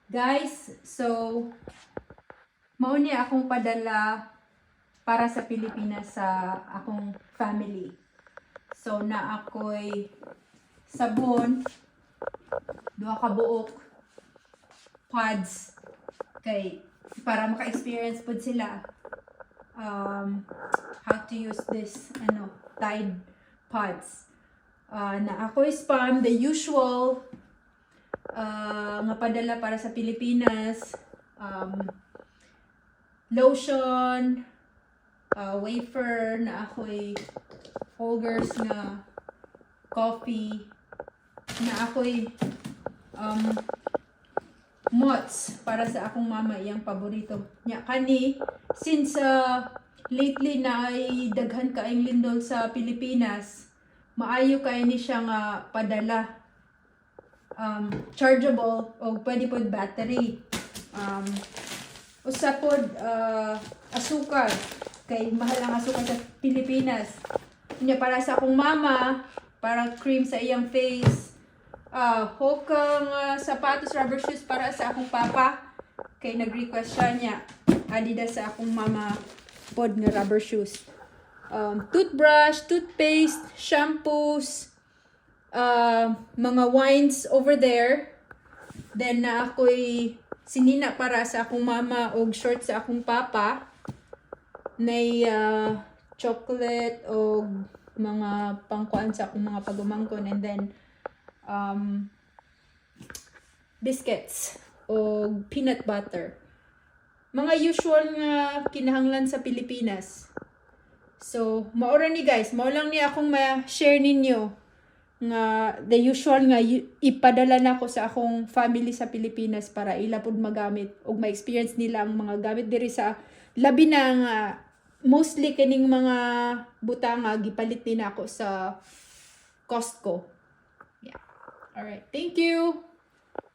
Guys, so mao ni akong padala para sa Pilipinas sa akong family. So na ako'y sabon, duha ka buok, pads kay para maka-experience pud sila how to use this Tide pods. Na ako'y spam the usual nga padala para sa Pilipinas, lotion, wafer na ako'y Folgers na coffee na ako'y mots para sa akong mama iyang paborito nya kani since lately na ay daghan kaayong lindol sa Pilipinas, maayo kay ni siya nga padala, chargeable o pwede pod battery, usa pod asukar kay mahal ang asukar sa Pilipinas nya para sa akong mama para cream sa iyang face, hokang sapatos, rubber shoes para sa akong papa kay nag-request siya niya Adidas sa akong mama pod nga rubber shoes, toothbrush, toothpaste, shampoos, mga wines over there. Then na ako'y sinina para sa akong mama og short sa akong papa nay chocolate o mga pangkuan sa akong mga pagumangkon, and then biscuits o peanut butter, mga usual nga kinahanglan sa Pilipinas. So maura ni guys, mao lang ni akong ma-share ninyo nga the usual nga ipadala na ko sa akong family sa Pilipinas para ila pud magamit ug ma-experience nila ang mga gamit diri sa labi na nga mostly kining mga butanga gipalit din ako sa Costco. Yeah. All right. Thank you.